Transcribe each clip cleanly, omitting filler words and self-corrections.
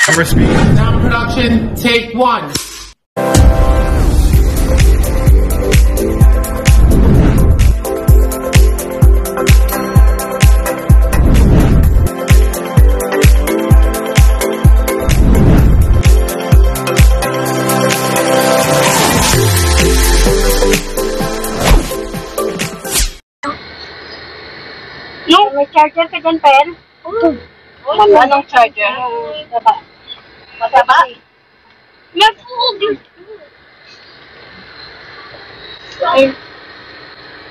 Camera speed. Sound production, take one. May charger ka dyan, Pen? Anong charger? Mataba?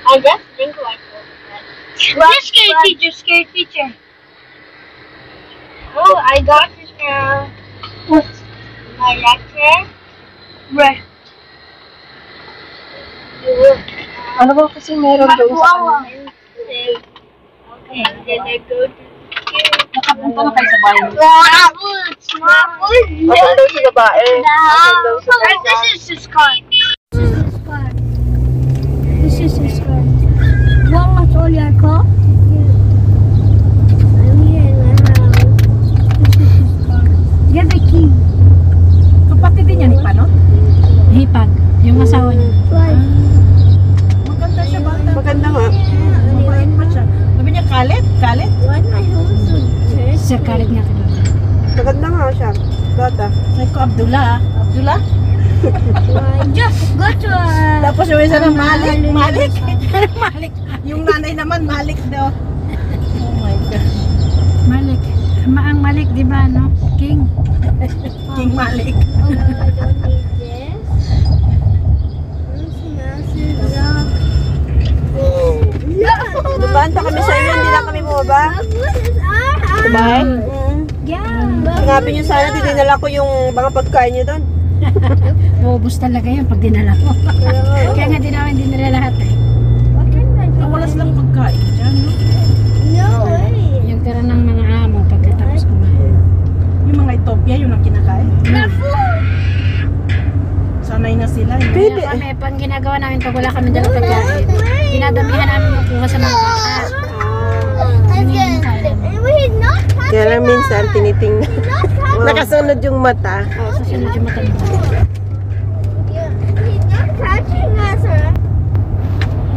I just think like that. Just scary teacher. Oh, I got this my lecture. Right. Ano ba kasi meron doon sa kanila? Okay, then I go to Nakapunta na kayo sa bayan. Asan daw sa babae? This is his car. This is his car. What was all your car? I'm here in the house. This is his car. Get the key. Kapatid din niya ni Panot? Hipag, yung asawa niya. Maganda siya bata. Maganda nga. Mabait pa siya. Sabi niya, kalit? Kalit? Why my home so dirty? Sa kalit niya ka. Maganda nga siya. Bata. Sabi ko, Abdullah. Abdullah? Just go to Tapos yung isa na Malik. Malik? Malik. Yung nanay naman, Malik daw. Oh my God. Malik. Ang Malik, di ba, no? King. King Malik. Oh, I don't need this. Dumaan pa kami sa inyo, hindi lang kami bumaba. Sabay? Yeah. Sinabi niyo sana, dinala ko yung mga pagkain niyo doon. Maubos talaga yan pag dinala ko. Kaya nga din dinala lahat eh. Wala silang pagkain dyan, no? No way. Yung tira ng mga amo pagkatapos kumain. Yung mga Ethiopia, yun ang kinakain. Sanay na sila. Pwede. Kami, pang ginagawa namin pag wala kami dalang pagkain, dinadamihan namin yung kuha sa mga bata. Kaya lang minsan, tinitingnan. Nakasunod yung mata. Sa sunod yung mata mo.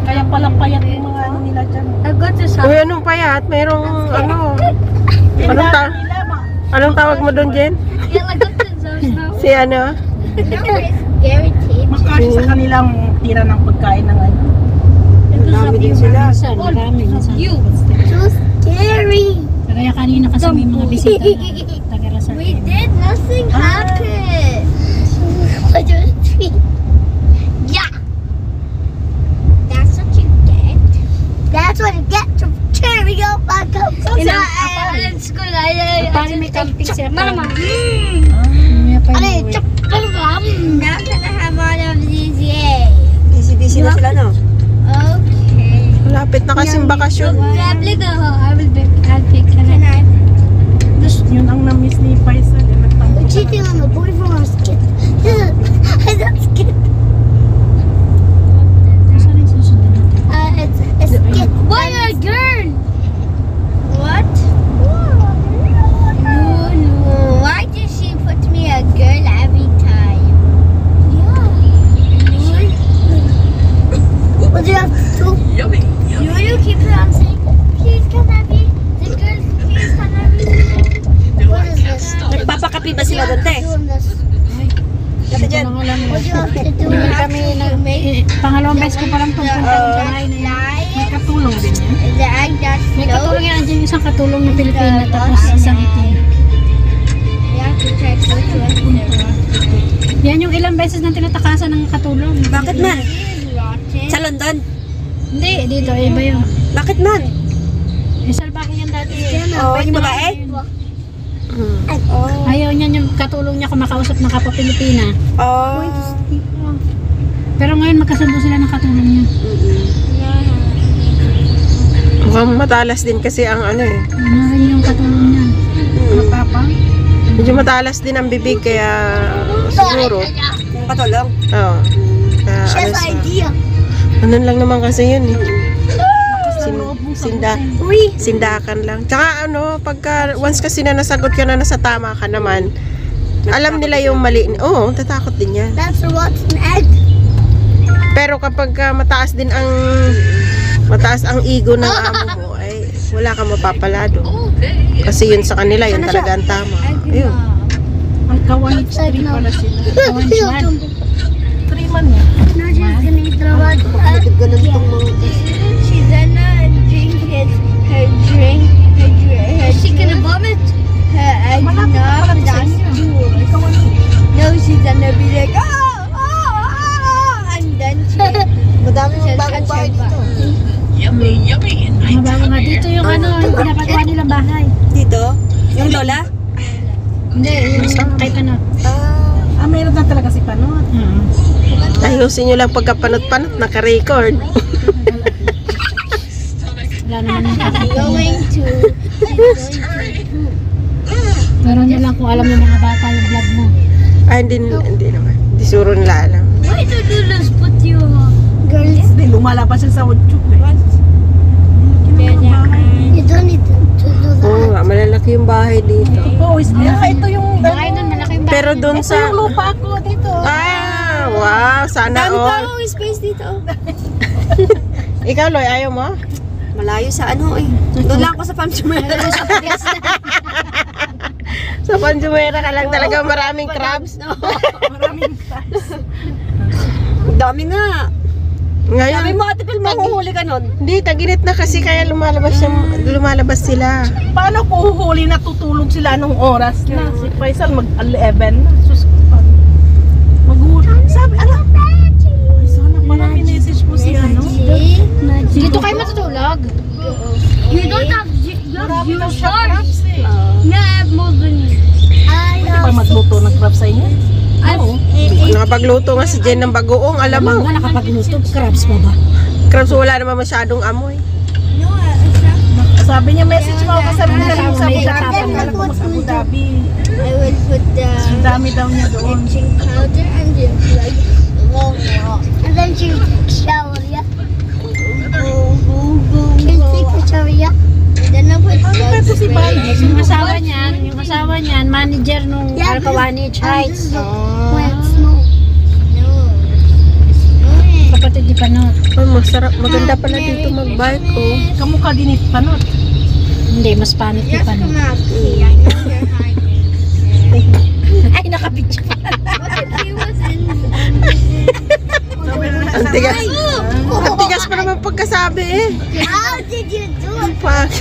Kaya palang payat yung mga ano nila dyan. I got this Uy, anong payat? Mayroong ano? Anong tawag mo doon, Jen? Yeah, I got this now. Si ano? Guaranteed. Makasya sa kanilang tira ng pagkain ng ano. Marami din sila. Minsan, marami. You. So scary. Kaya kanina kasi may mga bisita na taga-Rasal. We did nothing happened. I just yeah. That's what you get. That's what you get from Cheerio Backup. In school, Paano may camping siya? Mama. Ano? I'm not gonna have all of these yay. Busy-busy na sila, no? Okay. Malapit na kasing bakasyon. I'll pick. Can I? Yun ang na-miss ni Faisal. We're cheating on the boy from our skit. I don't skit. Saan yung susunod natin? It's skit. Why a girl? What? No. Why does she put me a girl every time? Yeah. What do you have to? Yummy. You keep on saying, please can I be the girl? Please can I be? What is this? Nagpapakapi ba sila doon, te? Doing this. Kasi dyan. What do you have to do? Hindi kami na pangalawang beses ko palang pupunta ng bahay na yun. May katulong din yan. The egg that's May katulong yan. Andiyan yung isang katulong ng Pilipina tapos isang itim. You have to check which one. Yan yung ilang beses nang tinatakasan ng katulong. Bakit man? Rotten. Sa London? Hindi, dito. Iba yun. Bakit man? Eh, salbakin yan dati. Oh, yung babae? Ayaw niya yung katulong niya kumakausap ng kapwa Pilipina. Oh. Pero ngayon magkasundo sila ng katulong niya. Mukhang matalas din kasi ang ano eh. Ano rin yung katulong niya. Matapang. Medyo matalas din ang bibig kaya siguro. Yung katulong? Oo. Kaya Chef's alas, idea. ano lang naman kasi yun eh. Sindakan lang. Tsaka ano, pagka once kasi na nasagot ka na nasa tama ka naman, Alam nila yung mali. Oo, tatakot din yan. That's a rotten egg. Pero kapag mataas ang ego ng amo mo, ay wala kang mapapalado. Kasi yun sa kanila, yun talaga ang tama. Ayun. Ang kawanit tree pala sila. Tree man yan. No, she's gonna eat the rotten egg. She's gonna drink her drink. Is she gonna vomit? Her egg Malapit na pala to sa inyo. No, she's gonna be like, oh, and then Madami mong bagong bahay dito. Mabago nga dito yung yung pinapagawa nilang bahay. Dito? Yung lola? Hindi, yung kay Panot. Meron na talaga si Panot. Ayusin nyo lang pagkapanot-panot, naka-record. Wala naman yung kakatawa. going to Pero nyo lang kung alam ng mga bata yung vlog mo. Ay, hindi naman. Hindi suro nila alam. Why do you just put your girls? Hindi, lumalabas siya sa YouTube eh. You don't need to do that. Oo nga, malalaki yung bahay dito. Oh, ito yung Bahay nun, malaki yung bahay. Pero doon ito sa... yung lupa ko dito. Wow, sana all. Space dito. Ikaw, Loy, ayaw mo? Malayo sa ano eh. Doon lang ako sa Panchumera. Sa Panjumera ka lang talaga maraming crabs. Maraming crabs. Dami nga. Ngayon, Sabi mo, Ate Phil, mahuhuli ka nun. hindi, taginit na kasi kaya lumalabas sila. Paano ko huhuli na tutulog sila nung oras na? Si Faisal mag-11 na. Sus ko pa. Mag-huli. Sabi, alam. Ay, sana pala minessage mo si ano. Dito kayo matutulog. You don't have Marami daw siya crabs eh. No, I have more than you. Pwede ba magluto ng crabs sa inyo? Oo. Nakapagluto nga si Jen ng bagoong, alam mo. Mga nakapagluto, crabs pa ba? Crabs wala naman masyadong amoy. Sabi niya, message mo ako sabi niya sa May Abu Dhabi. katapang Alam ko sa Abu Dhabi. I will put the Ang dami daw niya doon. itching powder and then like and then she will take a shower, yeah. She'll take a shower, yeah. And then I put Ano ito si Bayi? Yung asawa niyan, manager nung Alcawanich Heights. when it snows. No. It's snowing. Kapatid ni Panot. Ay, masarap, maganda pala dito mag-bike, oh. Kamukha din ni Panot. Hindi, mas panit ni Just Panot. come out, see. I know you're hiding. Ay, nakapicture. What if he was in? Ang tigas. Ang tigas pa naman pagkasabi eh. How did you do it? Fuck.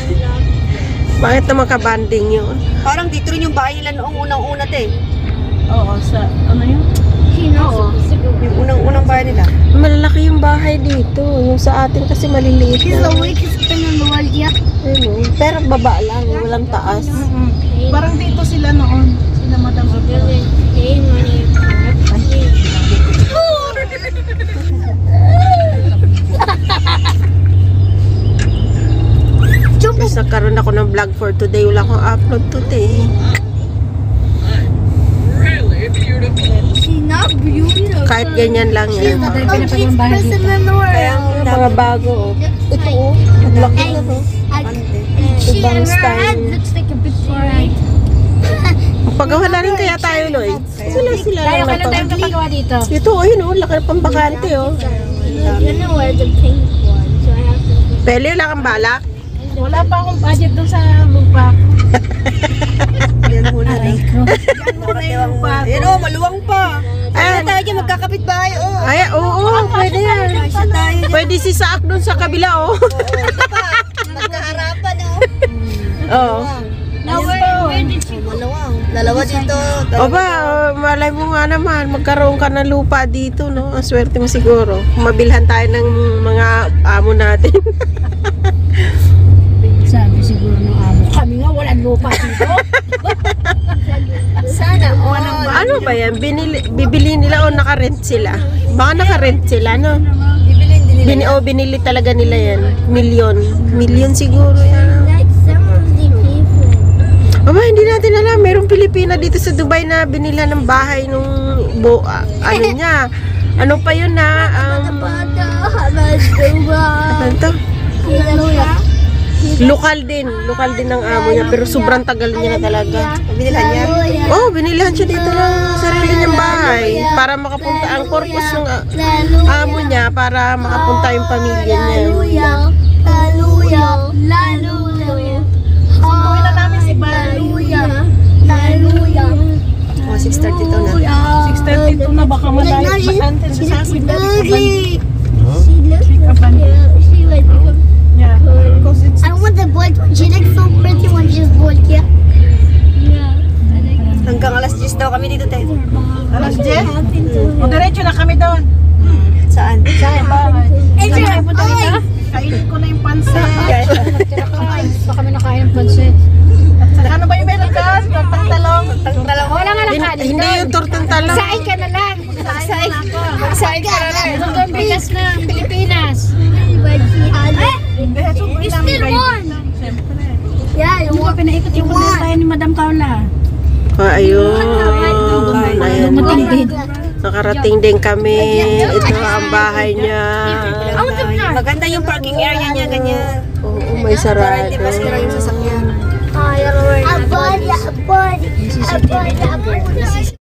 Bakit naman kabanding yun? Parang dito rin yung bahay nila noong unang-una, te. Oo, sa ano yun? He knows supposed to do it. Yung unang-unang bahay nila. Malalaki yung bahay dito. Yung sa atin kasi maliliit He's the lang. weakest thing in the world, yeah. Ano, pero baba lang, walang taas. Parang dito sila noon. Sila Madam Abel. Tapos nagkaroon ako ng vlog for today. Wala akong upload today. She's not beautiful. Kahit ganyan lang yan. Oh, she's person in the world. Yung mga bago, oh. Ito, oh. Ang laki na, oh. She Ibang and her style. head looks like a big forehead. Pagawa na rin kaya tayo, Loy. Sila Tayo, lang kailan tayo na to. kapagawa dito? Ito, oh, yun, oh. Laki ng pambakante, oh. I'm gonna wear the pink one, so I have to. Pwede, wala kang balak. Wala pa akong budget doon sa lupa ko. Yan muna na. Mura yung lupa ko. Yan o, maluwang pa. Ayan. Tayo dyan, magkakapit bahay, oh. Ay, oo, pwede yan. Kasya tayo dyan. Pwede si Saak doon sa kabila, oh. Magkaharapan, oh. Oo. Now where did she go? Maluwang. Dalawa dito. Oba, malay mo nga naman, magkaroon ka ng lupa dito, no? Ang swerte mo siguro. Mabilhan tayo ng mga amo natin. Sabi siguro ng amo. Kami nga walang lupa dito. Sana all. Ano ba yan? Bibili nila o nakarent sila? Baka nakarent sila, no? Binili talaga nila yan. Milyon siguro yan. Like some of the people. Aba, hindi natin alam. Merong Pilipina dito sa Dubai na binila ng bahay nung ano niya. Ano pa yun na? Ano to? Lokal din ang amo niya, pero sobrang tagal niya na talaga. Binila niya. Oh, binilihan siya dito ng sarili niyang bahay para makapunta. Ang purpose ng amo niya para makapunta yung pamilya niya. Hallelujah. Hallelujah. Sunduin na namin si Bali. Hallelujah. Oh, 6:32 na. 6:32 na, baka malayo. Antes sa akin. Ugly. Huh? She looks she like Yeah. Because it's I want the black one. She looks so pretty when she's black. Yeah. Hanggang alas 10 daw kami dito, tayo. alas 10. O, diretso na kami doon. Saan? Sa bahay. Is there Kainin ko na yung pansit. Baka kami nakain ng pansit. At saka ano ba yung meron doon? Tortang talong. Wala nga lang kanin. Hindi yung tortang talong. Sain ka na lang. Sain ka na lang. Ito ang bigas ng Pilipinas. It's still on. Siyempre. Yeah, you want Pinaikot yung tayo ni Madam Carla. Ayun. Ayan. Matindi. Nakarating din kami. Ito ang bahay niya. Maganda yung parking area niya, ganyan. Oo, may Para hindi sarado. masira yung sasakyan. a body, a body, a body, a body.